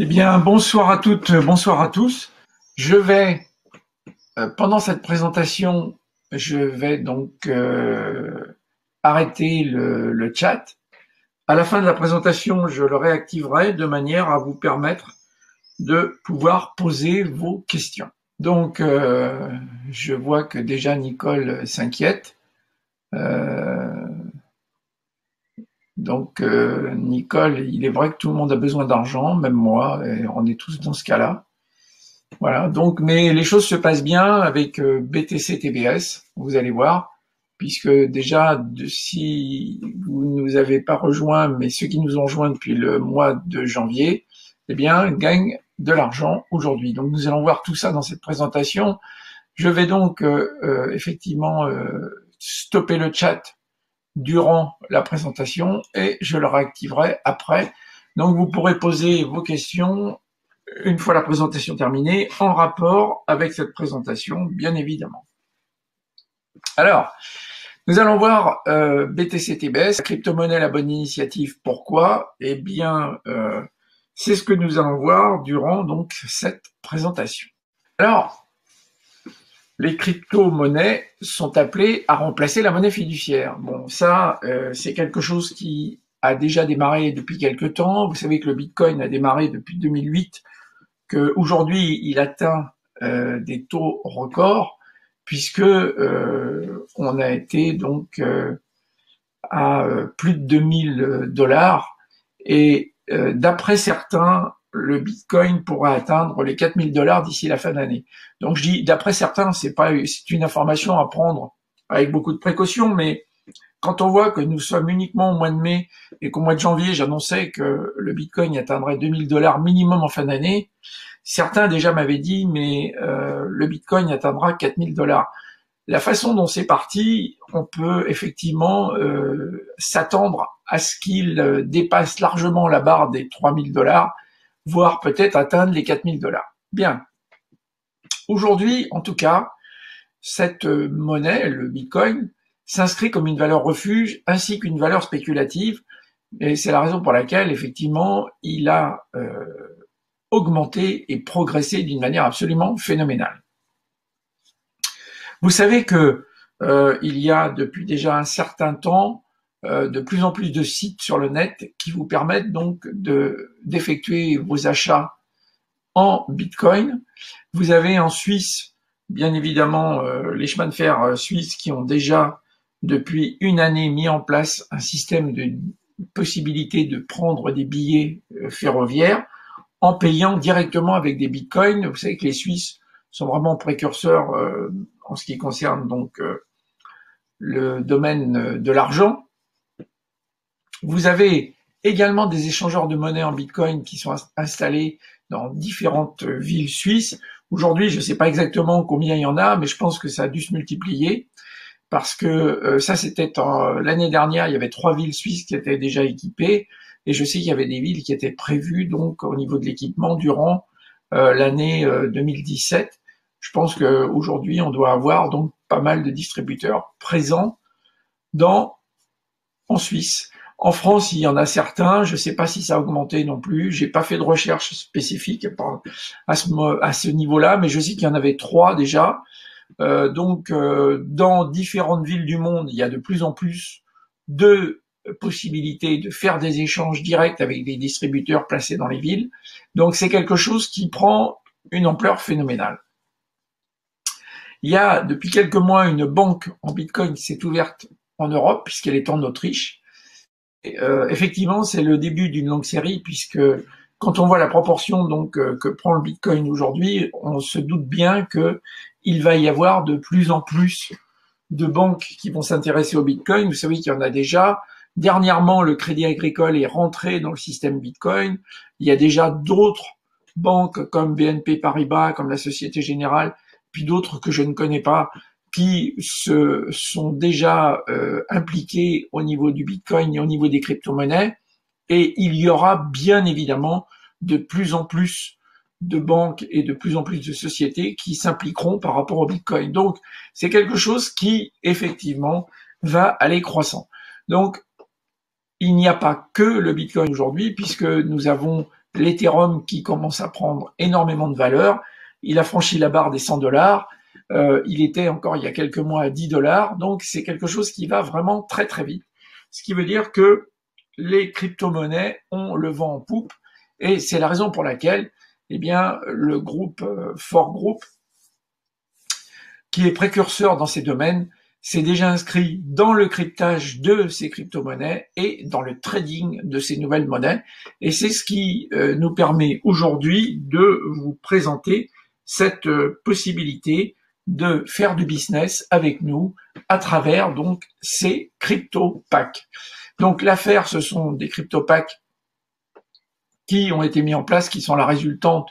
Eh bien, bonsoir à toutes, bonsoir à tous. Je vais, pendant cette présentation, je vais donc arrêter le chat. À la fin de la présentation, je le réactiverai de manière à vous permettre de pouvoir poser vos questions. Donc, je vois que déjà Nicole s'inquiète. Donc, Nicole, il est vrai que tout le monde a besoin d'argent, même moi, et on est tous dans ce cas-là. Voilà, donc, mais les choses se passent bien avec BTC TBS, vous allez voir, puisque déjà, si vous ne nous avez pas rejoints, mais ceux qui nous ont rejoints depuis le mois de janvier, eh bien, gagnent de l'argent aujourd'hui. Donc, nous allons voir tout ça dans cette présentation. Je vais donc effectivement stopper le chat durant la présentation et je le réactiverai après. Donc, vous pourrez poser vos questions une fois la présentation terminée, en rapport avec cette présentation, bien évidemment. Alors, nous allons voir BTC TBS, la crypto-monnaie, la bonne initiative. Pourquoi? Eh bien, c'est ce que nous allons voir durant donc cette présentation. Alors, les crypto-monnaies sont appelées à remplacer la monnaie fiduciaire. Bon, ça, c'est quelque chose qui a déjà démarré depuis quelque temps. Vous savez que le Bitcoin a démarré depuis 2008, qu'aujourd'hui il atteint des taux records, puisque on a été donc à plus de 2000 $, et d'après certains, le Bitcoin pourra atteindre les 4000 $ d'ici la fin de l'année. Donc je dis d'après certains, c'est une information à prendre avec beaucoup de précautions, mais quand on voit que nous sommes uniquement au mois de mai et qu'au mois de janvier, j'annonçais que le Bitcoin atteindrait 2000 $ minimum en fin d'année, certains déjà m'avaient dit, mais le Bitcoin atteindra 4000 $. La façon dont c'est parti, on peut effectivement s'attendre à ce qu'il dépasse largement la barre des 3000 $, voire peut-être atteindre les 4000 $. Bien. Aujourd'hui, en tout cas, cette monnaie, le Bitcoin, s'inscrit comme une valeur refuge ainsi qu'une valeur spéculative, et c'est la raison pour laquelle, effectivement, il a augmenté et progressé d'une manière absolument phénoménale. Vous savez que il y a depuis déjà un certain temps de plus en plus de sites sur le net qui vous permettent donc d'effectuer vos achats en Bitcoin. Vous avez en Suisse, bien évidemment, les chemins de fer suisses qui ont déjà depuis une année mis en place un système de possibilité de prendre des billets ferroviaires en payant directement avec des bitcoins. Vous savez que les Suisses sont vraiment précurseurs en ce qui concerne donc le domaine de l'argent. Vous avez également des échangeurs de monnaie en bitcoin qui sont installés dans différentes villes suisses. Aujourd'hui, je ne sais pas exactement combien il y en a, mais je pense que ça a dû se multiplier parce que ça, c'était l'année dernière, il y avait 3 villes suisses qui étaient déjà équipées. Et je sais qu'il y avait des villes qui étaient prévues donc au niveau de l'équipement durant l'année 2017. Je pense qu'aujourd'hui, on doit avoir donc pas mal de distributeurs présents en Suisse. En France, il y en a certains. Je ne sais pas si ça a augmenté non plus. J'ai pas fait de recherche spécifique à ce niveau-là, mais je sais qu'il y en avait 3 déjà. Donc, dans différentes villes du monde, il y a de plus en plus de possibilités de faire des échanges directs avec des distributeurs placés dans les villes. Donc, c'est quelque chose qui prend une ampleur phénoménale. Il y a depuis quelques mois une banque en Bitcoin qui s'est ouverte en Europe, puisqu'elle est en Autriche. Et, effectivement, c'est le début d'une longue série, puisque quand on voit la proportion donc que prend le Bitcoin aujourd'hui, on se doute bien que il va y avoir de plus en plus de banques qui vont s'intéresser au Bitcoin. Vous savez qu'il y en a déjà. Dernièrement, le Crédit Agricole est rentré dans le système Bitcoin. Il y a déjà d'autres banques comme BNP Paribas, comme la Société Générale, puis d'autres que je ne connais pas, qui se sont déjà impliqués au niveau du Bitcoin et au niveau des crypto-monnaies. Et il y aura bien évidemment de plus en plus de banques et de plus en plus de sociétés qui s'impliqueront par rapport au Bitcoin. Donc, c'est quelque chose qui, effectivement, va aller croissant. Donc, il n'y a pas que le Bitcoin aujourd'hui, puisque nous avons l'Ethereum qui commence à prendre énormément de valeur. Il a franchi la barre des 100 $. Il était encore il y a quelques mois à 10 $. Donc c'est quelque chose qui va vraiment très très vite. Ce qui veut dire que les crypto-monnaies ont le vent en poupe. Et c'est la raison pour laquelle, eh bien, le groupe Fort Group, qui est précurseur dans ces domaines, s'est déjà inscrit dans le cryptage de ces crypto-monnaies et dans le trading de ces nouvelles monnaies. Et c'est ce qui nous permet aujourd'hui de vous présenter cette possibilité de faire du business avec nous à travers donc ces crypto-packs. Donc l'affaire, ce sont des crypto-packs qui ont été mis en place, qui sont la résultante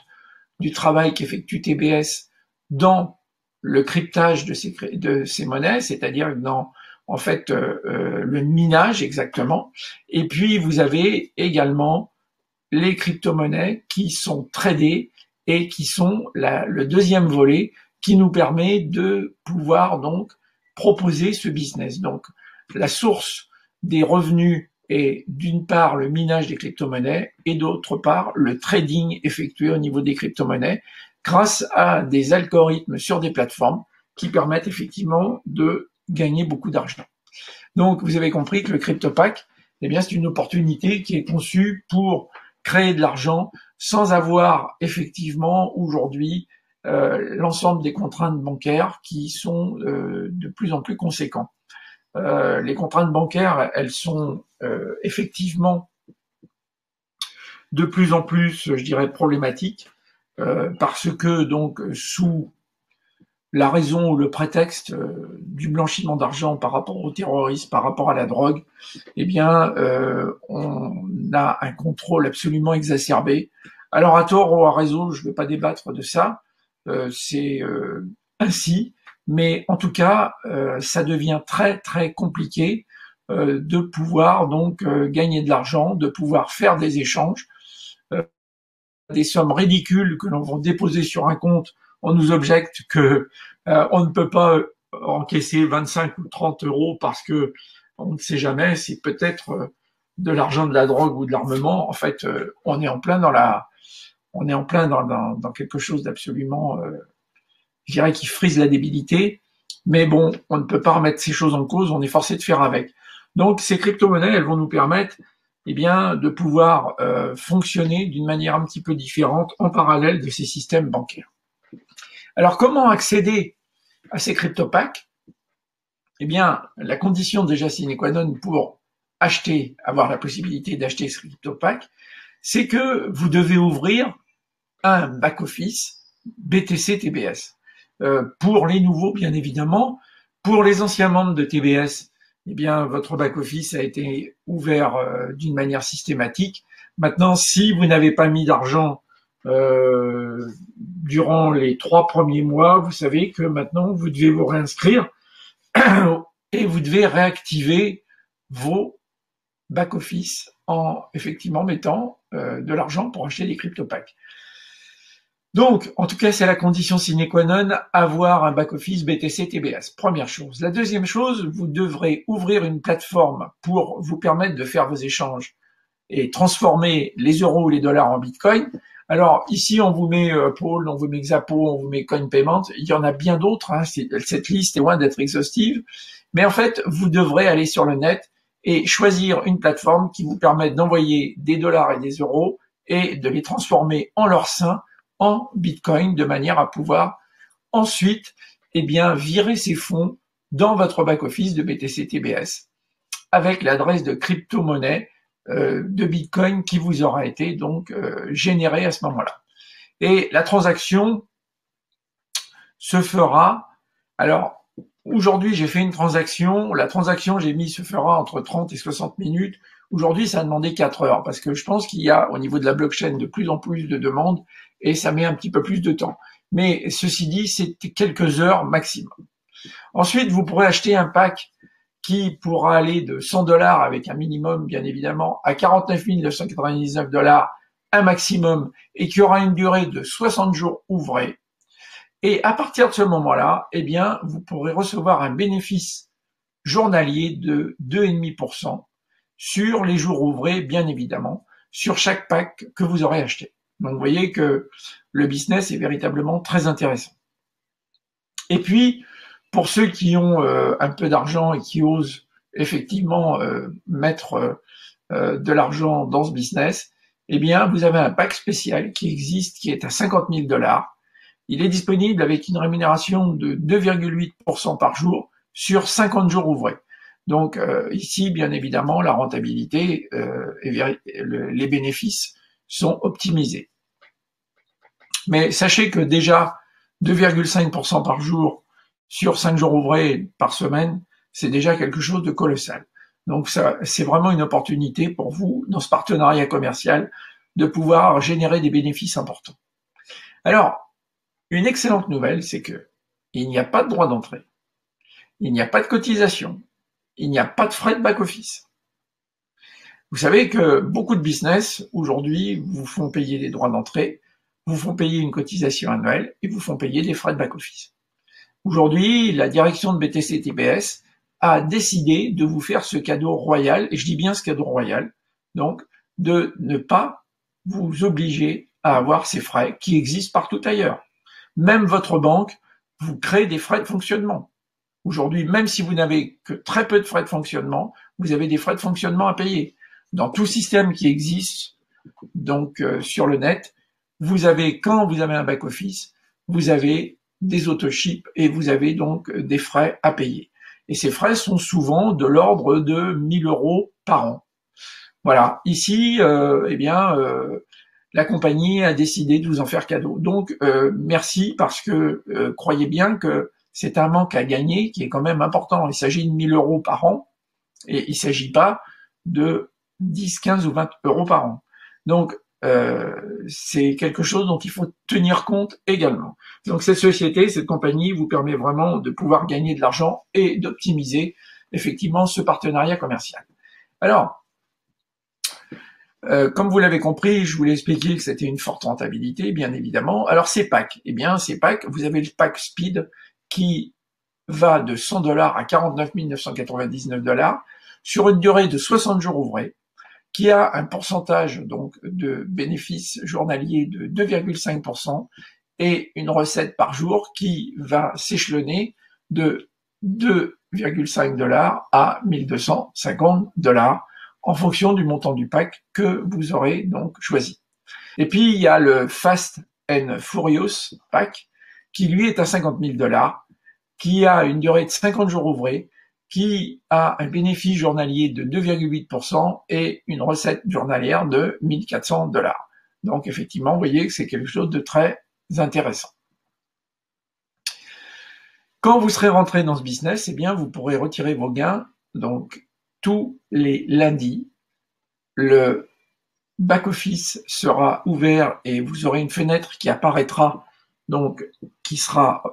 du travail qu'effectue TBS dans le cryptage de ces monnaies, c'est-à-dire dans en fait le minage exactement. Et puis vous avez également les crypto-monnaies qui sont tradées et qui sont le deuxième volet qui nous permet de pouvoir donc proposer ce business. Donc la source des revenus est d'une part le minage des crypto-monnaies et d'autre part le trading effectué au niveau des crypto-monnaies grâce à des algorithmes sur des plateformes qui permettent effectivement de gagner beaucoup d'argent. Donc vous avez compris que le CryptoPack, eh bien c'est une opportunité qui est conçue pour créer de l'argent sans avoir effectivement aujourd'hui l'ensemble des contraintes bancaires qui sont de plus en plus conséquentes. Les contraintes bancaires, elles sont effectivement de plus en plus, je dirais, problématiques parce que donc sous la raison ou le prétexte du blanchiment d'argent par rapport au terrorisme, par rapport à la drogue, eh bien, on a un contrôle absolument exacerbé. Alors à tort ou à raison, je ne vais pas débattre de ça. C'est ainsi, mais en tout cas, ça devient très très compliqué de pouvoir donc gagner de l'argent, de pouvoir faire des échanges, des sommes ridicules que l'on va déposer sur un compte. On nous objecte que on ne peut pas encaisser 25 ou 30 euros parce que on ne sait jamais, c'est peut-être de l'argent de la drogue ou de l'armement. En fait, on est en plein dans quelque chose d'absolument, je dirais, qui frise la débilité. Mais bon, on ne peut pas remettre ces choses en cause, on est forcé de faire avec. Donc, ces crypto-monnaies, elles vont nous permettre, eh bien, de pouvoir fonctionner d'une manière un petit peu différente en parallèle de ces systèmes bancaires. Alors, comment accéder à ces crypto-packs? Eh bien, la condition déjà sine qua non pour avoir la possibilité d'acheter ce crypto-pack, c'est que vous devez ouvrir un back-office BTC TBS. Pour les nouveaux, bien évidemment. Pour les anciens membres de TBS, eh bien, votre back-office a été ouvert d'une manière systématique. Maintenant, si vous n'avez pas mis d'argent durant les 3 premiers mois, vous savez que maintenant, vous devez vous réinscrire et vous devez réactiver vos back-office en effectivement mettant de l'argent pour acheter des crypto-packs. Donc, en tout cas, c'est la condition sine qua non, avoir un back-office BTC TBS. Première chose. La deuxième chose, vous devrez ouvrir une plateforme pour vous permettre de faire vos échanges et transformer les euros ou les dollars en bitcoin. Alors, ici, on vous met Paul, on vous met Xapo, on vous met CoinPayment. Il y en a bien d'autres. Hein. Cette liste est loin d'être exhaustive. Mais en fait, vous devrez aller sur le net et choisir une plateforme qui vous permette d'envoyer des dollars et des euros et de les transformer en leur sein en Bitcoin de manière à pouvoir ensuite, eh bien, virer ces fonds dans votre back-office de BTC TBS avec l'adresse de crypto-monnaie de Bitcoin qui vous aura été donc générée à ce moment-là. Et la transaction se fera. Alors, aujourd'hui, j'ai fait une transaction. La transaction, j'ai mis se fera entre 30 et 60 minutes. Aujourd'hui, ça a demandé 4 heures parce que je pense qu'il y a au niveau de la blockchain de plus en plus de demandes et ça met un petit peu plus de temps. Mais ceci dit, c'est quelques heures maximum. Ensuite, vous pourrez acheter un pack qui pourra aller de 100 $ avec un minimum, bien évidemment, à 49 999 $, un maximum, et qui aura une durée de 60 jours ouvrés. Et à partir de ce moment-là, eh bien, vous pourrez recevoir un bénéfice journalier de 2,5% sur les jours ouvrés, bien évidemment. sur chaque pack que vous aurez acheté. Donc vous voyez que le business est véritablement très intéressant. Et puis, pour ceux qui ont un peu d'argent et qui osent effectivement mettre de l'argent dans ce business, eh bien, vous avez un pack spécial qui existe, qui est à 50 000 $. Il est disponible avec une rémunération de 2,8% par jour sur 50 jours ouvrés. Donc ici, bien évidemment, la rentabilité et les bénéfices sont optimisés. Mais sachez que déjà 2,5% par jour sur 5 jours ouvrés par semaine, c'est déjà quelque chose de colossal. Donc ça, c'est vraiment une opportunité pour vous, dans ce partenariat commercial, de pouvoir générer des bénéfices importants. Alors, une excellente nouvelle, c'est que il n'y a pas de droit d'entrée, il n'y a pas de cotisation, il n'y a pas de frais de back-office. Vous savez que beaucoup de business, aujourd'hui, vous font payer des droits d'entrée, vous font payer une cotisation annuelle et vous font payer des frais de back-office. Aujourd'hui, la direction de BTC TBS a décidé de vous faire ce cadeau royal, et je dis bien ce cadeau royal, donc de ne pas vous obliger à avoir ces frais qui existent partout ailleurs. Même votre banque vous crée des frais de fonctionnement. Aujourd'hui, même si vous n'avez que très peu de frais de fonctionnement, vous avez des frais de fonctionnement à payer. Dans tout système qui existe, donc sur le net, vous avez, quand vous avez un back-office, vous avez des autoships et vous avez donc des frais à payer. Et ces frais sont souvent de l'ordre de 1 000 € par an. Voilà. Ici, la compagnie a décidé de vous en faire cadeau. Donc, merci parce que croyez bien que c'est un manque à gagner qui est quand même important. Il s'agit de 1 000 € par an et il ne s'agit pas de 10, 15 ou 20 € par an. Donc, c'est quelque chose dont il faut tenir compte également. Donc cette société, cette compagnie vous permet vraiment de pouvoir gagner de l'argent et d'optimiser effectivement ce partenariat commercial. Alors, comme vous l'avez compris, je voulais expliquer que c'était une forte rentabilité, bien évidemment. Alors ces packs, eh bien ces packs, vous avez le pack Speed qui va de 100 $ à 49 999 $ sur une durée de 60 jours ouvrés, qui a un pourcentage donc de bénéfices journaliers de 2,5% et une recette par jour qui va s'échelonner de 2,5 $ à 1 250 $ en fonction du montant du pack que vous aurez donc choisi. Et puis il y a le Fast and Furious pack qui lui est à 50 000 $, qui a une durée de 50 jours ouvrés, qui a un bénéfice journalier de 2,8% et une recette journalière de 1 400 $. Donc effectivement, vous voyez que c'est quelque chose de très intéressant. Quand vous serez rentré dans ce business, eh bien, vous pourrez retirer vos gains. Donc tous les lundis, le back-office sera ouvert et vous aurez une fenêtre qui apparaîtra, donc qui sera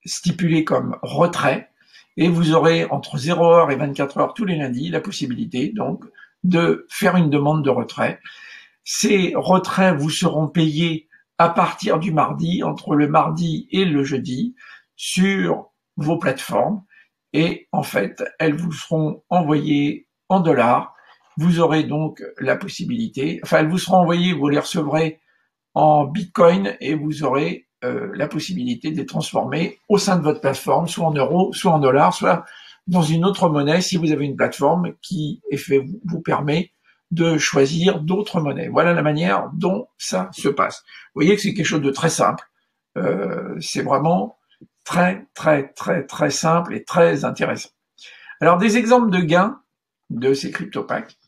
stipulée comme retrait. Et vous aurez entre 0 h et 24 h tous les lundis la possibilité donc de faire une demande de retrait. Ces retraits vous seront payés à partir du mardi, entre le mardi et le jeudi, sur vos plateformes. Et en fait, elles vous seront envoyées en dollars. Vous aurez donc la possibilité, elles vous seront envoyées, vous les recevrez en Bitcoin et vous aurez la possibilité de les transformer au sein de votre plateforme, soit en euros, soit en dollars, soit dans une autre monnaie si vous avez une plateforme qui vous permet de choisir d'autres monnaies. Voilà la manière dont ça se passe. Vous voyez que c'est quelque chose de très simple. C'est vraiment très, très, très, très simple et très intéressant. Alors, des exemples de gains de ces crypto-packs.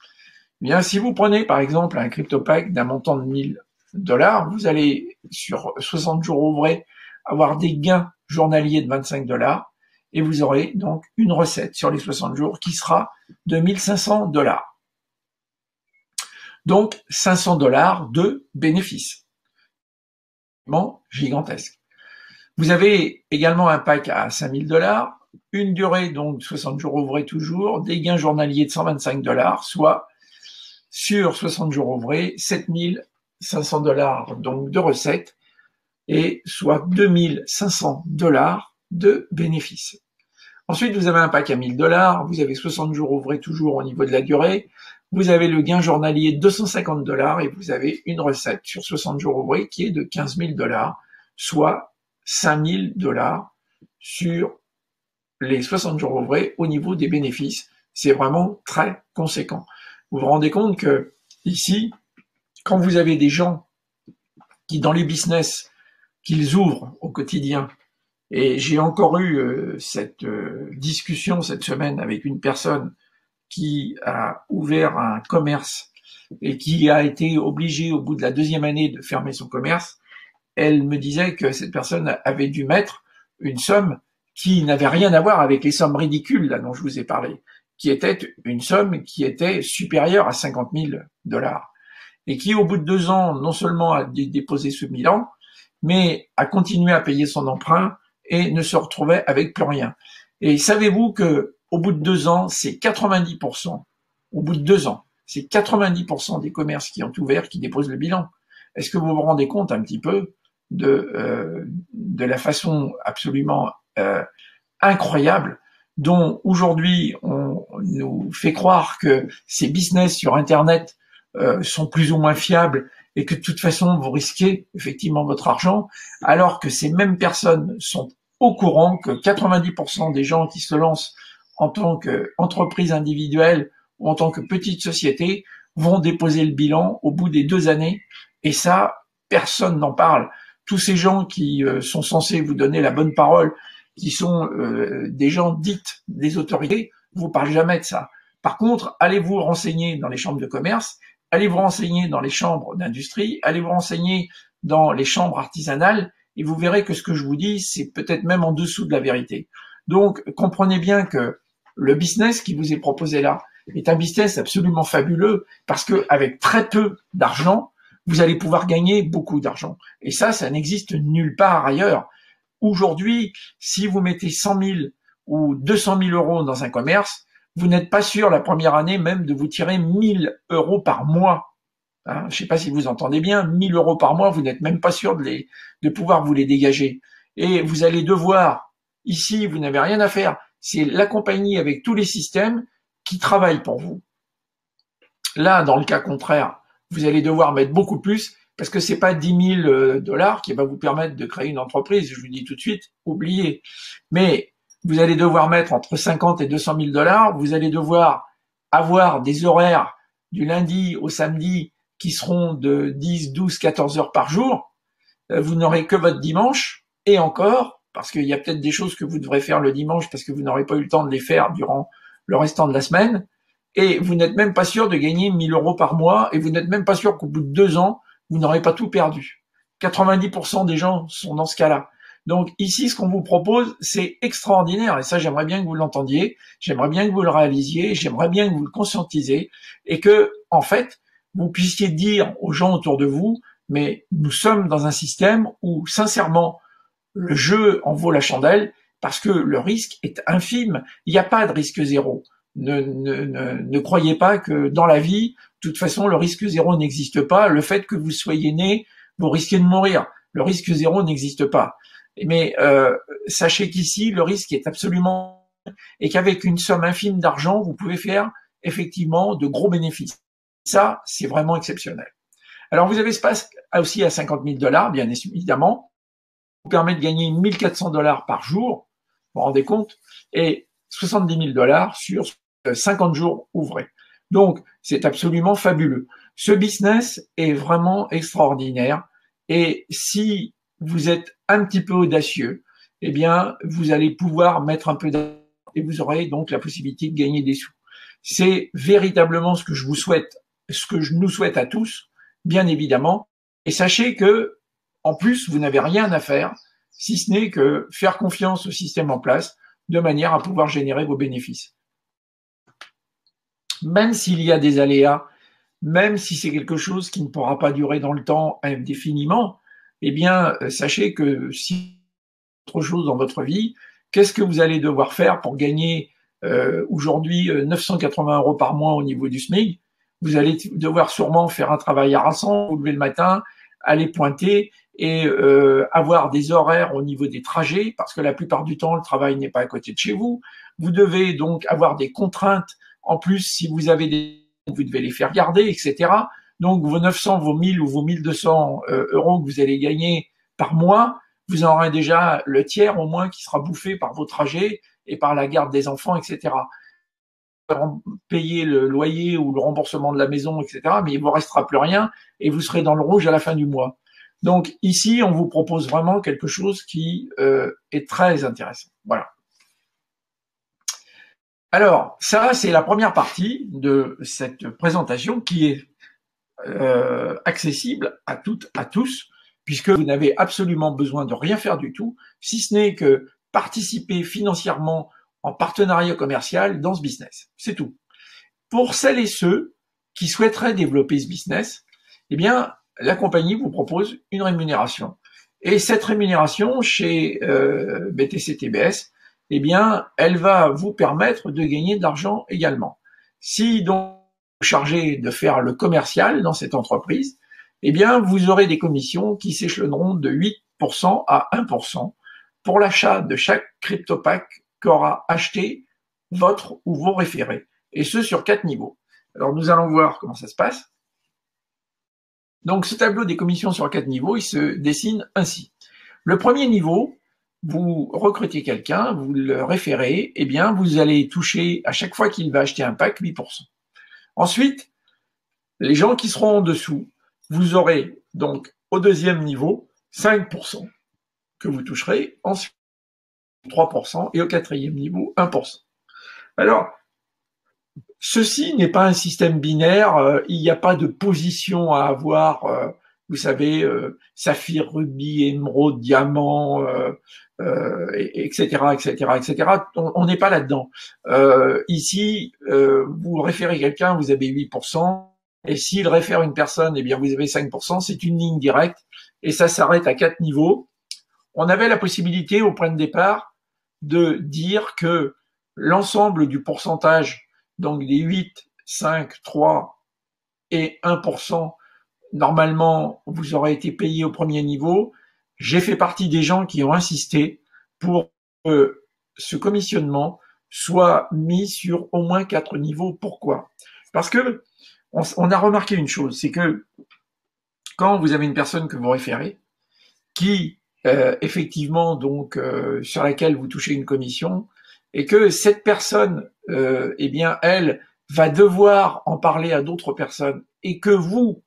Eh bien, si vous prenez par exemple un crypto-pack d'un montant de 1 000 $, vous allez sur 60 jours ouvrés avoir des gains journaliers de 25 $ et vous aurez donc une recette sur les 60 jours qui sera de 1 500 $. Donc 500 $ de bénéfices. Gigantesque. Vous avez également un pack à 5 000 $, une durée donc 60 jours ouvrés toujours, des gains journaliers de 125 $, soit sur 60 jours ouvrés, 7 500 $ donc de recettes et soit 2 500 $ de bénéfices. Ensuite, vous avez un pack à 1 000 $, vous avez 60 jours ouvrés toujours au niveau de la durée, vous avez le gain journalier de 250 $ et vous avez une recette sur 60 jours ouvrés qui est de 15 000 $, soit 5 000 $ sur les 60 jours ouvrés au niveau des bénéfices. C'est vraiment très conséquent. Vous vous rendez compte que ici, quand vous avez des gens qui, dans les business qu'ils ouvrent au quotidien, et j'ai encore eu cette discussion cette semaine avec une personne qui a ouvert un commerce et qui a été obligée au bout de la 2e année de fermer son commerce. Elle me disait que cette personne avait dû mettre une somme qui n'avait rien à voir avec les sommes ridicules là dont je vous ai parlé, qui était une somme qui était supérieure à 50 000 $, et qui au bout de 2 ans non seulement a déposé ce bilan, mais a continué à payer son emprunt et ne se retrouvait avec plus rien. Et savez-vous que au bout de 2 ans, c'est 90%, au bout de 2 ans, c'est 90% des commerces qui ont ouvert qui déposent le bilan. Est-ce que vous vous rendez compte un petit peu de la façon absolument incroyable dont aujourd'hui on nous fait croire que ces business sur Internet sont plus ou moins fiables et que de toute façon vous risquez effectivement votre argent, alors que ces mêmes personnes sont au courant que 90% des gens qui se lancent en tant qu'entreprise individuelle ou en tant que petite société vont déposer le bilan au bout des 2 années, et ça, personne n'en parle. Tous ces gens qui sont censés vous donner la bonne parole, qui sont des gens dites des autorités, vous parlent jamais de ça. Par contre, allez vous renseigner dans les chambres de commerce, allez vous renseigner dans les chambres d'industrie, allez vous renseigner dans les chambres artisanales, et vous verrez que ce que je vous dis, c'est peut-être même en dessous de la vérité. Donc, comprenez bien que le business qui vous est proposé là est un business absolument fabuleux, parce que avec très peu d'argent, vous allez pouvoir gagner beaucoup d'argent. Et ça n'existe nulle part ailleurs. Aujourd'hui, si vous mettez 100 000 ou 200 000 € dans un commerce, vous n'êtes pas sûr la première année même de vous tirer 1 000 € par mois. Hein, je ne sais pas si vous entendez bien, 1 000 € par mois, vous n'êtes même pas sûr de pouvoir vous les dégager. Et vous allez devoir, ici, vous n'avez rien à faire, c'est la compagnie avec tous les systèmes qui travaillent pour vous. Là, dans le cas contraire, vous allez devoir mettre beaucoup plus, parce que c'est pas 10 000 $ qui va vous permettre de créer une entreprise. Je vous dis tout de suite, oubliez. Mais vous allez devoir mettre entre 50 et 200 000 $. Vous allez devoir avoir des horaires du lundi au samedi qui seront de 10, 12, 14 heures par jour. Vous n'aurez que votre dimanche, et encore, parce qu'il y a peut-être des choses que vous devrez faire le dimanche parce que vous n'aurez pas eu le temps de les faire durant le restant de la semaine. Et vous n'êtes même pas sûr de gagner 1 000 € par mois, et vous n'êtes même pas sûr qu'au bout de 2 ans, vous n'aurez pas tout perdu. 90% des gens sont dans ce cas-là. Donc ici, ce qu'on vous propose, c'est extraordinaire, et ça, j'aimerais bien que vous l'entendiez, j'aimerais bien que vous le réalisiez, j'aimerais bien que vous le conscientisiez, et que, en fait, vous puissiez dire aux gens autour de vous, mais nous sommes dans un système où, sincèrement, le jeu en vaut la chandelle, parce que le risque est infime. Il n'y a pas de risque zéro. Ne croyez pas que dans la vie, de toute façon, le risque zéro n'existe pas. Le fait que vous soyez né, vous risquez de mourir. Le risque zéro n'existe pas. Mais sachez qu'ici, le risque est absolument... et qu'avec une somme infime d'argent, vous pouvez faire effectivement de gros bénéfices. Ça, c'est vraiment exceptionnel. Alors, vous avez ce pass aussi à 50 000 $, bien évidemment, vous permet de gagner 1 400 $ par jour, vous vous rendez compte, et 70 000 $ sur 50 jours ouvrés. Donc, c'est absolument fabuleux. Ce business est vraiment extraordinaire, et si vous êtes un petit peu audacieux, eh bien, vous allez pouvoir mettre un peu d'argent et vous aurez donc la possibilité de gagner des sous. C'est véritablement ce que je vous souhaite, ce que je nous souhaite à tous, bien évidemment. Et sachez que, en plus, vous n'avez rien à faire, si ce n'est que faire confiance au système en place, de manière à pouvoir générer vos bénéfices. Même s'il y a des aléas, même si c'est quelque chose qui ne pourra pas durer dans le temps indéfiniment, eh bien, sachez que si autre chose dans votre vie, qu'est-ce que vous allez devoir faire pour gagner aujourd'hui 980 € par mois au niveau du SMIC? Vous allez devoir sûrement faire un travail harassant, vous lever le matin, aller pointer et avoir des horaires au niveau des trajets, parce que la plupart du temps, le travail n'est pas à côté de chez vous. Vous devez donc avoir des contraintes. En plus, si vous avez des vous devez les faire garder, etc. Donc vos 900, vos 1000 ou vos 1200 euros que vous allez gagner par mois, vous en aurez déjà le tiers au moins qui sera bouffé par vos trajets et par la garde des enfants, etc. Payer le loyer ou le remboursement de la maison, etc. Mais il vous restera plus rien et vous serez dans le rouge à la fin du mois. Donc ici, on vous propose vraiment quelque chose qui est très intéressant. Voilà. Alors, ça, c'est la première partie de cette présentation qui est accessible à toutes, à tous, puisque vous n'avez absolument besoin de rien faire du tout, si ce n'est que participer financièrement en partenariat commercial dans ce business. C'est tout. Pour celles et ceux qui souhaiteraient développer ce business, eh bien, la compagnie vous propose une rémunération. Et cette rémunération chez BTC-TBS, eh bien, elle va vous permettre de gagner de l'argent également. Si donc vous chargez de faire le commercial dans cette entreprise, eh bien, vous aurez des commissions qui s'échelonneront de 8% à 1% pour l'achat de chaque CryptoPack qu'aura acheté votre ou vos référés, et ce sur 4 niveaux. Alors, nous allons voir comment ça se passe. Donc, ce tableau des commissions sur 4 niveaux, il se dessine ainsi. Le premier niveau, vous recrutez quelqu'un, vous le référez, eh bien, vous allez toucher à chaque fois qu'il va acheter un pack 8%. Ensuite, les gens qui seront en dessous, vous aurez donc au deuxième niveau 5% que vous toucherez, ensuite 3% et au quatrième niveau 1%. Alors, ceci n'est pas un système binaire, il n'y a pas de position à avoir, vous savez, saphir, rubis, émeraude, diamant, etc., etc., etc. On n'est pas là-dedans. Ici, vous référez quelqu'un, vous avez 8%, et s'il réfère une personne, eh bien vous avez 5%, c'est une ligne directe, et ça s'arrête à 4 niveaux. On avait la possibilité au point de départ de dire que l'ensemble du pourcentage, donc des 8, 5, 3 et 1%, normalement, vous aurez été payé au premier niveau. J'ai fait partie des gens qui ont insisté pour que ce commissionnement soit mis sur au moins 4 niveaux. Pourquoi? Parce que on a remarqué une chose, c'est que quand vous avez une personne que vous référez, qui effectivement donc sur laquelle vous touchez une commission, et que cette personne, eh bien, elle va devoir en parler à d'autres personnes, et que vous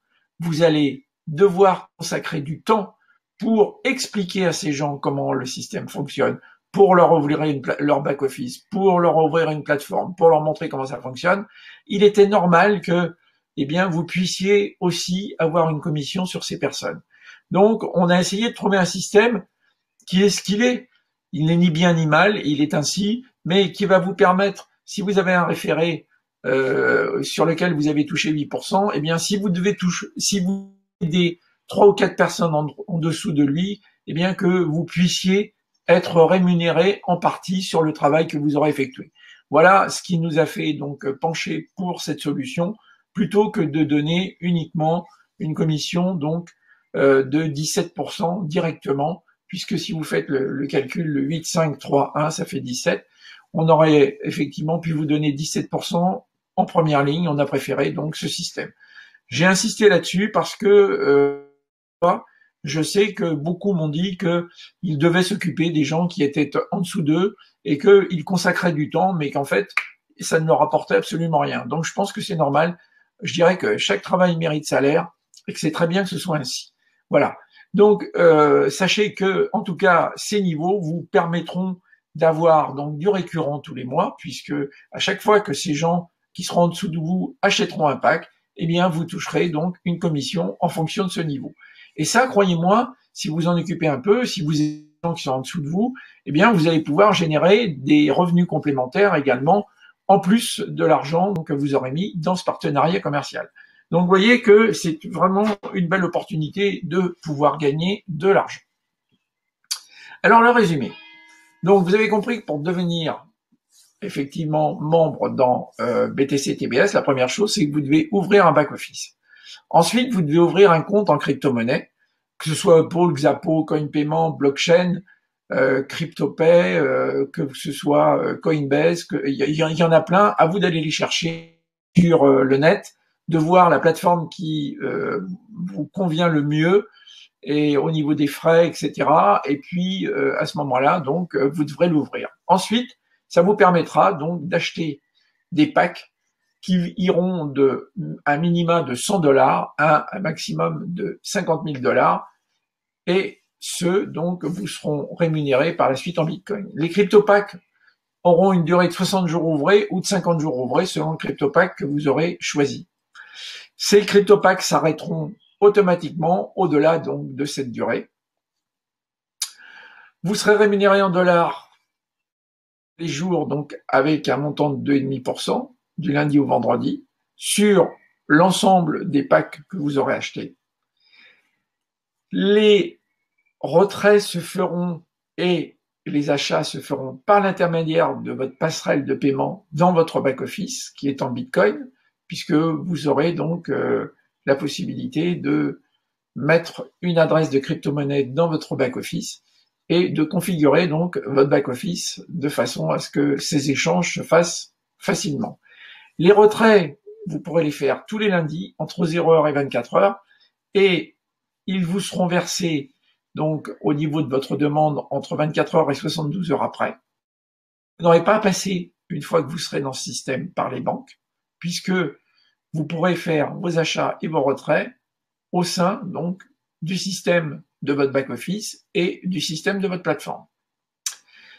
allez devoir consacrer du temps pour expliquer à ces gens comment le système fonctionne, pour leur ouvrir leur back-office, pour leur ouvrir une plateforme, pour leur montrer comment ça fonctionne, il était normal que, eh bien, vous puissiez aussi avoir une commission sur ces personnes. Donc, on a essayé de trouver un système qui est ce qu'il est. Il n'est ni bien ni mal, il est ainsi, mais qui va vous permettre, si vous avez un référé sur lequel vous avez touché 8%, eh bien, si vous aidez 3 ou 4 personnes en dessous de lui, eh bien, que vous puissiez être rémunéré en partie sur le travail que vous aurez effectué. Voilà ce qui nous a fait donc pencher pour cette solution, plutôt que de donner uniquement une commission donc de 17% directement, puisque si vous faites le calcul, le 8, 5, 3, 1, ça fait 17. On aurait effectivement pu vous donner 17% en première ligne. On a préféré donc ce système. J'ai insisté là-dessus parce que je sais que beaucoup m'ont dit qu'ils devaient s'occuper des gens qui étaient en dessous d'eux et qu'ils consacraient du temps, mais qu'en fait, ça ne leur apportait absolument rien. Donc je pense que c'est normal. Je dirais que chaque travail mérite salaire et que c'est très bien que ce soit ainsi. Voilà. Donc, sachez que, en tout cas, ces niveaux vous permettront d'avoir donc du récurrent tous les mois, puisque à chaque fois que ces gens qui seront en dessous de vous achèteront un pack, eh bien, vous toucherez donc une commission en fonction de ce niveau. Et ça, croyez-moi, si vous en occupez un peu, si vous avez des gens qui sont en dessous de vous, eh bien, vous allez pouvoir générer des revenus complémentaires également, en plus de l'argent que vous aurez mis dans ce partenariat commercial. Donc, vous voyez que c'est vraiment une belle opportunité de pouvoir gagner de l'argent. Alors, le résumé. Donc, vous avez compris que pour devenir effectivement membre dans BTC TBS, la première chose, c'est que vous devez ouvrir un back-office. Ensuite, vous devez ouvrir un compte en crypto-monnaie, que ce soit Uphold, Xapo, CoinPayment, Blockchain, CryptoPay, que ce soit Coinbase, il y en a plein. À vous d'aller les chercher sur le net, de voir la plateforme qui vous convient le mieux et au niveau des frais, etc. Et puis à ce moment-là, donc vous devrez l'ouvrir. Ensuite, ça vous permettra donc d'acheter des packs qui iront de un minima de $100 à un maximum de $50 000 et ceux donc vous seront rémunérés par la suite en Bitcoin. Les crypto-packs auront une durée de 60 jours ouvrés ou de 50 jours ouvrés selon le crypto-pack que vous aurez choisi. Ces crypto-packs s'arrêteront automatiquement au-delà donc de cette durée. Vous serez rémunéré en dollars les jours donc avec un montant de 2,5% du lundi au vendredi sur l'ensemble des packs que vous aurez achetés. Les retraits se feront et les achats se feront par l'intermédiaire de votre passerelle de paiement dans votre back-office qui est en Bitcoin, puisque vous aurez donc la possibilité de mettre une adresse de crypto-monnaie dans votre back-office et de configurer donc votre back-office de façon à ce que ces échanges se fassent facilement. Les retraits, vous pourrez les faire tous les lundis entre 0h et 24h et ils vous seront versés donc au niveau de votre demande entre 24h et 72 heures après. Vous n'aurez pas à passer, une fois que vous serez dans ce système, par les banques, puisque vous pourrez faire vos achats et vos retraits au sein donc du système de votre back-office et du système de votre plateforme.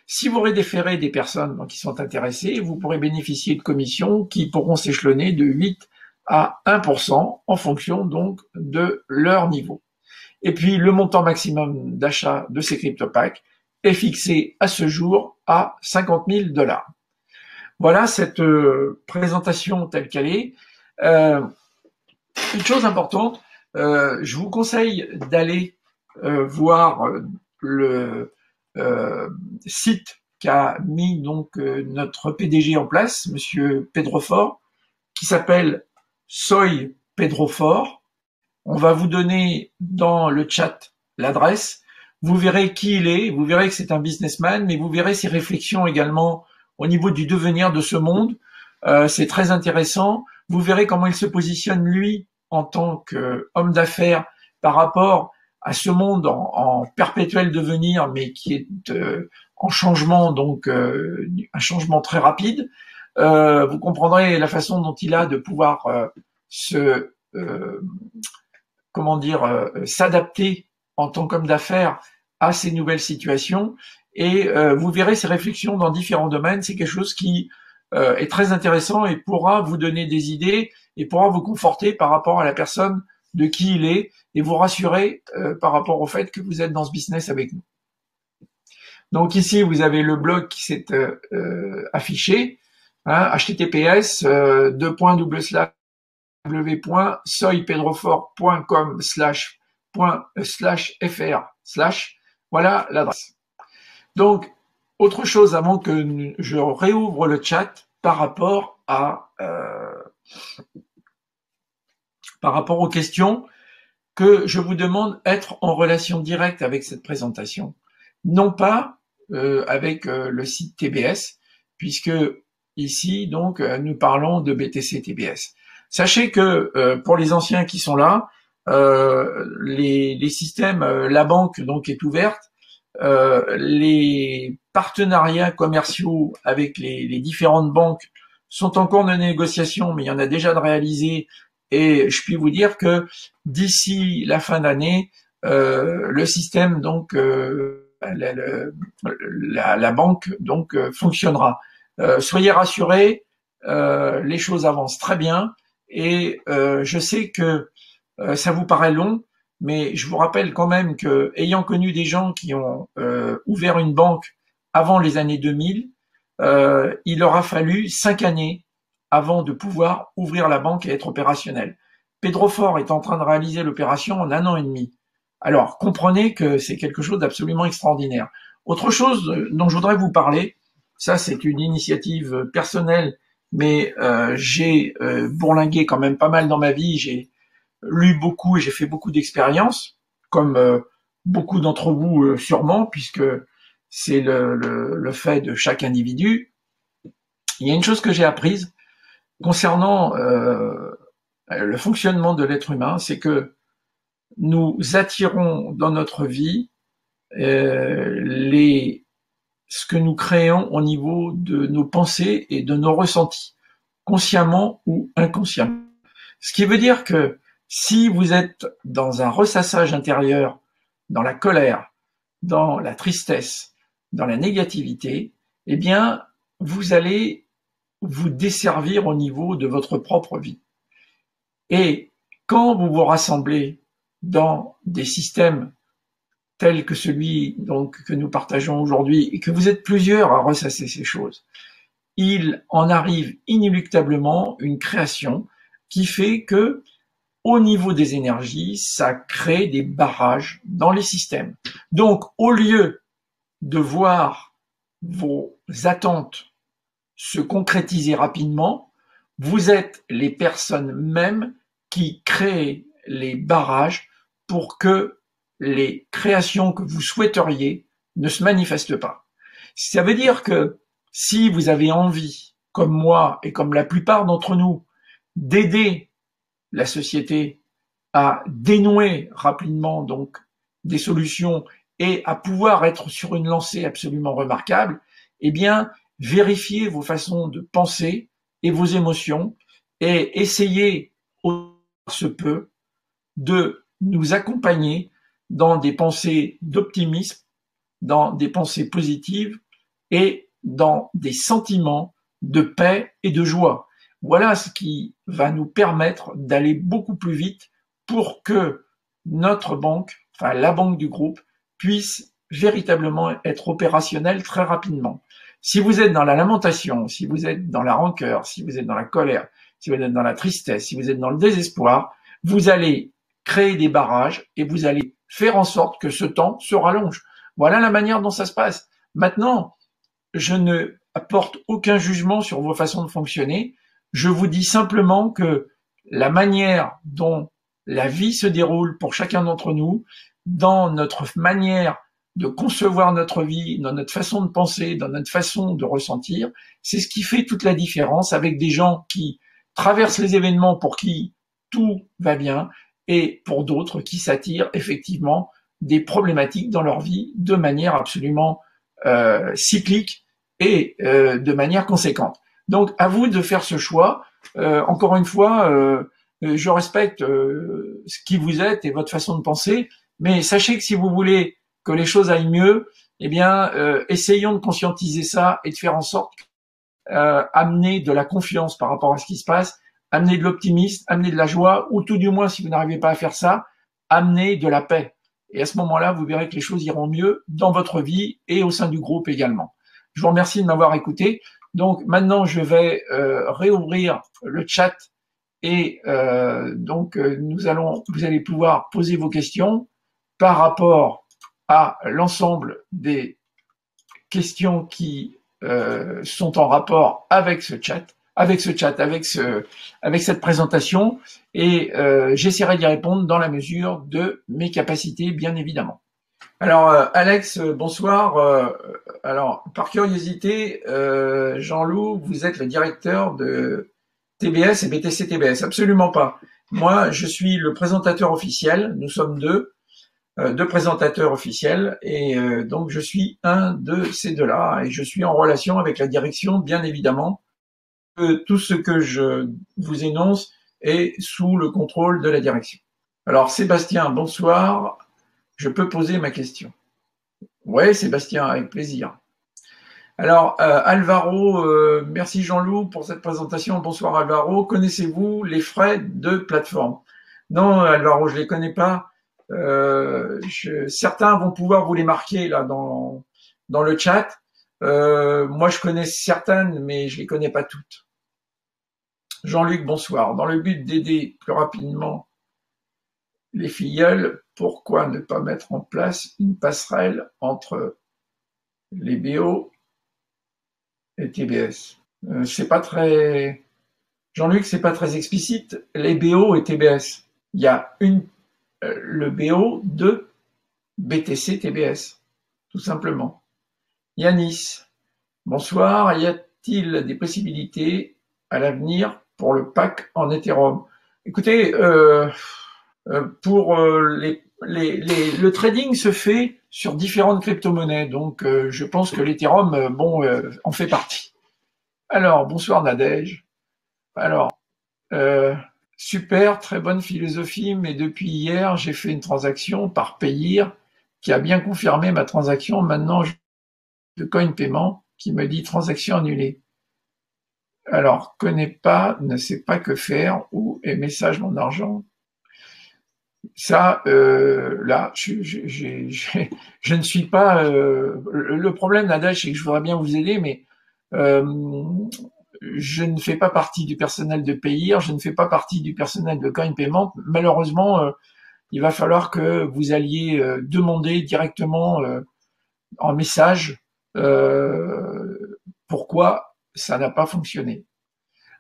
Si vous référez des personnes donc, qui sont intéressées, vous pourrez bénéficier de commissions qui pourront s'échelonner de 8 à 1% en fonction donc de leur niveau. Et puis le montant maximum d'achat de ces crypto-packs est fixé à ce jour à $50 000. Voilà cette présentation telle qu'elle est. Une chose importante, je vous conseille d'aller voir le site qu'a mis donc notre PDG en place, Monsieur Pedro Fort, qui s'appelle Soy Pedro Fort. On va vous donner dans le chat l'adresse. Vous verrez qui il est, vous verrez que c'est un businessman, mais vous verrez ses réflexions également au niveau du devenir de ce monde. C'est très intéressant. Vous verrez comment il se positionne lui en tant qu'homme d'affaires par rapport à ce monde en perpétuel devenir, mais qui est en changement, donc un changement très rapide. Vous comprendrez la façon dont il a de pouvoir s'adapter en tant qu'homme d'affaires à ces nouvelles situations. Et vous verrez ses réflexions dans différents domaines. C'est quelque chose qui est très intéressant et pourra vous donner des idées et pourra vous conforter par rapport à la personne de qui il est et vous rassurer par rapport au fait que vous êtes dans ce business avec nous. Donc ici, vous avez le blog qui s'est affiché, hein, https://www.soypedrofort.com/./fr/ voilà l'adresse. Donc, autre chose avant que je réouvre le chat par rapport aux questions que je vous demande être en relation directe avec cette présentation, non pas avec le site TBS, puisque ici donc nous parlons de BTC TBS. Sachez que pour les anciens qui sont là, les systèmes, la banque donc est ouverte. Les partenariats commerciaux avec les différentes banques sont en cours de négociation, mais il y en a déjà de réalisés et je puis vous dire que d'ici la fin d'année, le système donc la banque donc fonctionnera. Soyez rassurés, les choses avancent très bien et je sais que ça vous paraît long. Mais je vous rappelle quand même que, ayant connu des gens qui ont ouvert une banque avant les années 2000, il leur a fallu 5 années avant de pouvoir ouvrir la banque et être opérationnel. Pedro Fort est en train de réaliser l'opération en 1 an et demi. Alors, comprenez que c'est quelque chose d'absolument extraordinaire. Autre chose dont je voudrais vous parler, ça c'est une initiative personnelle, mais j'ai bourlingué quand même pas mal dans ma vie, j'ai lu beaucoup et j'ai fait beaucoup d'expériences, comme beaucoup d'entre vous sûrement, puisque c'est le fait de chaque individu. Il y a une chose que j'ai apprise, concernant le fonctionnement de l'être humain, c'est que nous attirons dans notre vie ce que nous créons au niveau de nos pensées et de nos ressentis, consciemment ou inconsciemment. Ce qui veut dire que si vous êtes dans un ressassage intérieur, dans la colère, dans la tristesse, dans la négativité, eh bien, vous allez vous desservir au niveau de votre propre vie. Et quand vous vous rassemblez dans des systèmes tels que celui donc que nous partageons aujourd'hui et que vous êtes plusieurs à ressasser ces choses, il en arrive inéluctablement une création qui fait que, au niveau des énergies, ça crée des barrages dans les systèmes. Donc, au lieu de voir vos attentes se concrétiser rapidement, vous êtes les personnes mêmes qui créent les barrages pour que les créations que vous souhaiteriez ne se manifestent pas. Ça veut dire que si vous avez envie, comme moi et comme la plupart d'entre nous, d'aider la société à dénouer rapidement donc des solutions et à pouvoir être sur une lancée absolument remarquable, eh bien, vérifiez vos façons de penser et vos émotions et essayez, autant que se peut, de nous accompagner dans des pensées d'optimisme, dans des pensées positives et dans des sentiments de paix et de joie. Voilà ce qui va nous permettre d'aller beaucoup plus vite pour que notre banque, enfin la banque du groupe, puisse véritablement être opérationnelle très rapidement. Si vous êtes dans la lamentation, si vous êtes dans la rancœur, si vous êtes dans la colère, si vous êtes dans la tristesse, si vous êtes dans le désespoir, vous allez créer des barrages et vous allez faire en sorte que ce temps se rallonge. Voilà la manière dont ça se passe. Maintenant, je ne apporte aucun jugement sur vos façons de fonctionner. Je vous dis simplement que la manière dont la vie se déroule pour chacun d'entre nous, dans notre manière de concevoir notre vie, dans notre façon de penser, dans notre façon de ressentir, c'est ce qui fait toute la différence avec des gens qui traversent les événements pour qui tout va bien et pour d'autres qui s'attirent effectivement des problématiques dans leur vie de manière absolument cyclique et de manière conséquente. Donc, à vous de faire ce choix. Encore une fois, je respecte ce qui vous êtes et votre façon de penser, mais sachez que si vous voulez que les choses aillent mieux, eh bien, essayons de conscientiser ça et de faire en sorte amener de la confiance par rapport à ce qui se passe, amener de l'optimisme, amener de la joie, ou tout du moins, si vous n'arrivez pas à faire ça, amener de la paix. Et à ce moment-là, vous verrez que les choses iront mieux dans votre vie et au sein du groupe également. Je vous remercie de m'avoir écouté. Donc maintenant, je vais réouvrir le chat et vous allez pouvoir poser vos questions par rapport à l'ensemble des questions qui sont en rapport avec ce chat, avec cette présentation, et j'essaierai d'y répondre dans la mesure de mes capacités, bien évidemment. Alors, Alex, bonsoir. Alors, par curiosité, Jean-Loup, vous êtes le directeur de TBS et BTC TBS. Absolument pas. Moi, je suis le présentateur officiel. Nous sommes deux présentateurs officiels, et donc je suis un de ces deux-là, et je suis en relation avec la direction, bien évidemment. Tout ce que je vous énonce est sous le contrôle de la direction. Alors, Sébastien, bonsoir. Je peux poser ma question. Oui, Sébastien, avec plaisir. Alors, Alvaro, merci Jean-Loup pour cette présentation. Bonsoir Alvaro. Connaissez-vous les frais de plateforme? Non, Alvaro, je les connais pas. Certains vont pouvoir vous les marquer là dans le chat. Moi, je connais certaines, mais je les connais pas toutes. Jean-Luc, bonsoir. Dans le but d'aider plus rapidement les filleuls, pourquoi ne pas mettre en place une passerelle entre les BO et TBS? C'est pas très, Jean-Luc, c'est pas très explicite. Les BO et TBS. Il y a le BO de BTC TBS, tout simplement. Yanis, bonsoir. Y a-t-il des possibilités à l'avenir pour le pack en Ethereum. Écoutez, pour le trading se fait sur différentes crypto-monnaies, donc je pense que l'Ethereum, en fait partie. Alors, bonsoir Nadège. Alors, super, très bonne philosophie, mais depuis hier, j'ai fait une transaction par Payeer qui a bien confirmé ma transaction. Maintenant, de coin paiement qui me dit transaction annulée. Alors, connais pas, ne sais pas que faire, où est message mon argent. Ça, là, je ne suis pas. Le problème, Nadège, c'est que je voudrais bien vous aider, mais je ne fais pas partie du personnel de Payeer, je ne fais pas partie du personnel de Coin Payment. Malheureusement, il va falloir que vous alliez demander directement en message pourquoi ça n'a pas fonctionné.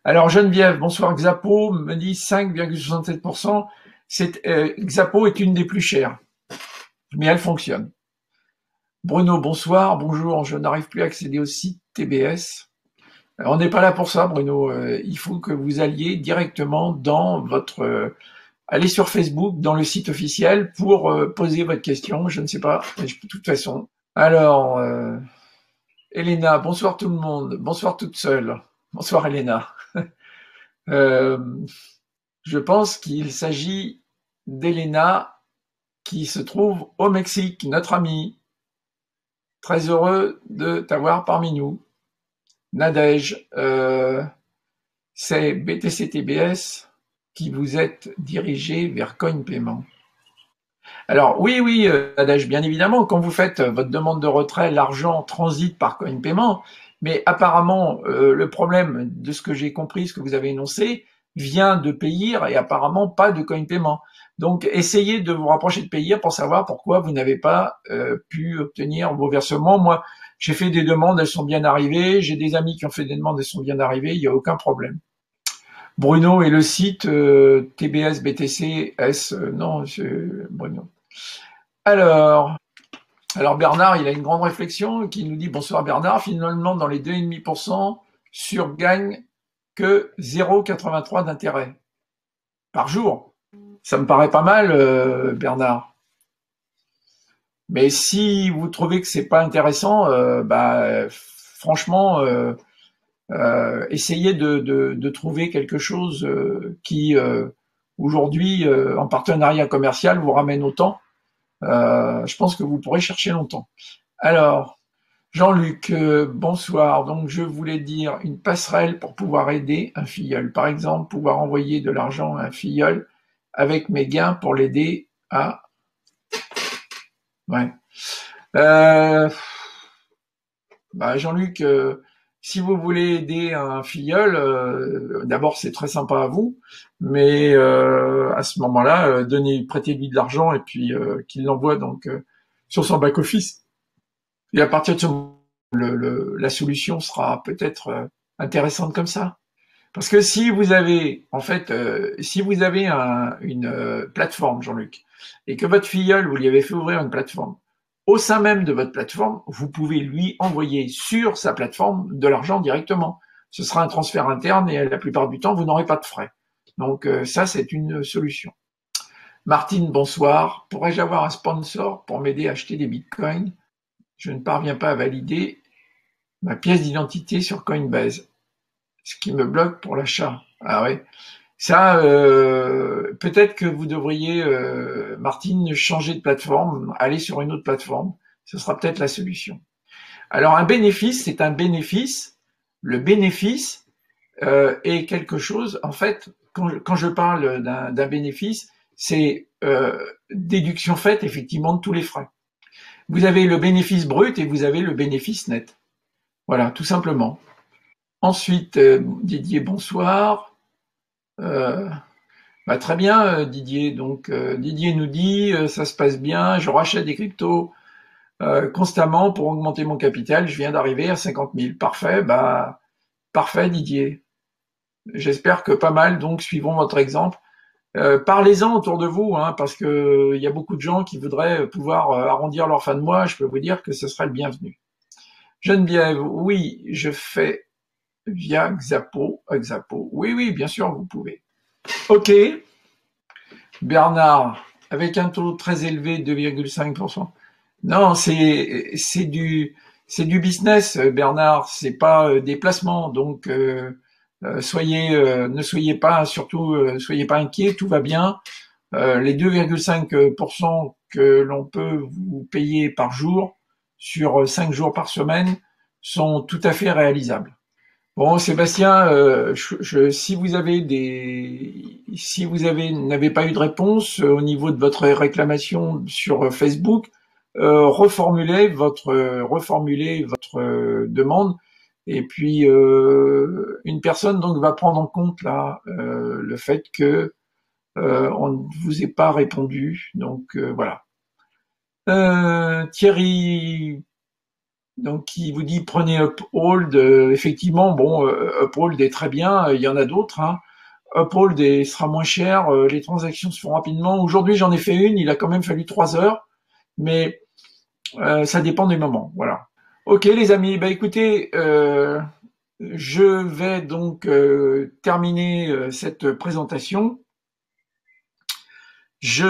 Alors Geneviève, bonsoir, Xapo me dit 5,67%. Xapo est une des plus chères, mais elle fonctionne. Bruno, bonsoir, bonjour, je n'arrive plus à accéder au site TBS. On n'est pas là pour ça, Bruno. Il faut que vous alliez directement dans votre... allez sur Facebook, dans le site officiel, pour poser votre question. Je ne sais pas, de toute façon. Alors, Elena, bonsoir tout le monde. Bonsoir toute seule. Bonsoir Elena. Je pense qu'il s'agit d'Elena qui se trouve au Mexique, notre amie. Très heureux de t'avoir parmi nous. Nadège, c'est BTC-TBS qui vous êtes dirigé vers Coin Payment. Alors oui, Nadège, bien évidemment, quand vous faites votre demande de retrait, l'argent transite par Coin Payment, mais apparemment, le problème de ce que j'ai compris, ce que vous avez énoncé, vient de Payeer et apparemment pas de Coin Payment. Donc, essayez de vous rapprocher de Payeer pour savoir pourquoi vous n'avez pas pu obtenir vos versements. Moi, j'ai fait des demandes, elles sont bien arrivées. J'ai des amis qui ont fait des demandes, elles sont bien arrivées. Il n'y a aucun problème. Bruno et le site TBS BTC S. Non, Bruno. Alors Bernard, il a une grande réflexion qui nous dit bonsoir Bernard. Finalement, dans les 2,5%, surgagne que 0,83 d'intérêt par jour. Ça me paraît pas mal, Bernard. Mais si vous trouvez que c'est pas intéressant, franchement, essayez de trouver quelque chose qui, aujourd'hui, en partenariat commercial, vous ramène autant. Je pense que vous pourrez chercher longtemps. Alors, Jean-Luc, bonsoir. Donc, je voulais dire une passerelle pour pouvoir aider un filleul. Par exemple, pouvoir envoyer de l'argent à un filleul avec mes gains pour l'aider à... Ouais. Jean-Luc, si vous voulez aider un filleul, d'abord c'est très sympa à vous, mais à ce moment-là, prêtez-lui de l'argent et puis qu'il l'envoie donc sur son back-office. Et à partir de ce moment, la solution sera peut-être intéressante comme ça. Parce que si vous avez, une plateforme, Jean-Luc, et que votre filleul, vous lui avez fait ouvrir une plateforme, au sein même de votre plateforme, vous pouvez lui envoyer sur sa plateforme de l'argent directement. Ce sera un transfert interne et la plupart du temps, vous n'aurez pas de frais. Donc ça, c'est une solution. Martine, bonsoir. Pourrais-je avoir un sponsor pour m'aider à acheter des bitcoins? Je ne parviens pas à valider ma pièce d'identité sur Coinbase, ce qui me bloque pour l'achat. Ah ouais. Ça, peut-être que vous devriez, Martine, changer de plateforme, aller sur une autre plateforme. Ce sera peut-être la solution. Alors, un bénéfice, c'est un bénéfice. Le bénéfice est quelque chose, en fait, quand je parle d'un bénéfice, c'est déduction faite effectivement de tous les frais. Vous avez le bénéfice brut et vous avez le bénéfice net. Voilà, tout simplement. Ensuite, Didier, bonsoir. Très bien, Didier. Donc, Didier nous dit, ça se passe bien, je rachète des cryptos constamment pour augmenter mon capital. Je viens d'arriver à 50 000. Parfait, parfait, Didier. J'espère que pas mal, donc, suivront votre exemple. Parlez-en autour de vous, parce que il y a beaucoup de gens qui voudraient pouvoir arrondir leur fin de mois. Je peux vous dire que ce serait le bienvenu. Geneviève, oui, je fais via Xapo. Oui, oui, bien sûr, vous pouvez. Ok. Bernard, avec un taux très élevé de 2,5%. Non, c'est du business, Bernard. C'est pas des placements. Donc ne soyez pas soyez pas inquiets. Tout va bien. Les 2,5% que l'on peut vous payer par jour sur 5 jours par semaine sont tout à fait réalisables. Bon, Sébastien, si vous n'avez pas eu de réponse au niveau de votre réclamation sur Facebook, reformulez votre demande. Et puis une personne donc va prendre en compte là le fait que on ne vous ait pas répondu. Donc voilà. Thierry, donc qui vous dit prenez Uphold. Effectivement, bon, Uphold est très bien. Il y en a d'autres. Hein. Uphold sera moins cher. Les transactions se font rapidement. Aujourd'hui, j'en ai fait une. Il a quand même fallu 3 heures, mais ça dépend des moments. Voilà. Ok, les amis. Bah écoutez, je vais donc terminer cette présentation. Je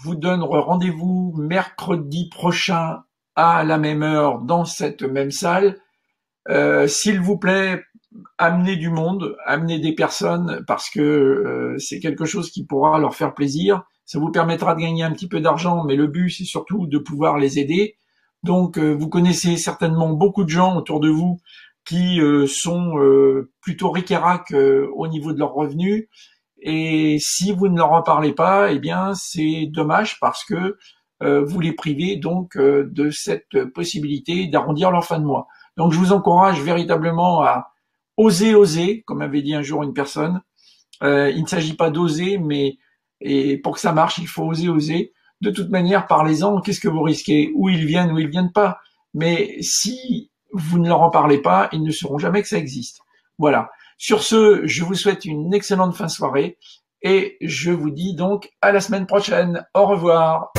vous donne rendez-vous mercredi prochain à la même heure dans cette même salle. S'il vous plaît, amenez du monde, amenez des personnes parce que c'est quelque chose qui pourra leur faire plaisir. Ça vous permettra de gagner un petit peu d'argent, mais le but c'est surtout de pouvoir les aider. Donc vous connaissez certainement beaucoup de gens autour de vous qui sont plutôt ric-et-rac au niveau de leurs revenus. Et si vous ne leur en parlez pas, eh bien c'est dommage parce que vous les privez donc de cette possibilité d'arrondir leur fin de mois. Donc je vous encourage véritablement à oser, comme avait dit un jour une personne. Il ne s'agit pas d'oser, mais pour que ça marche, il faut oser. De toute manière, parlez-en. Qu'est-ce que vous risquez? Où ils viennent pas. Mais si vous ne leur en parlez pas, ils ne sauront jamais que ça existe. Voilà. Sur ce, je vous souhaite une excellente fin de soirée et je vous dis donc à la semaine prochaine. Au revoir.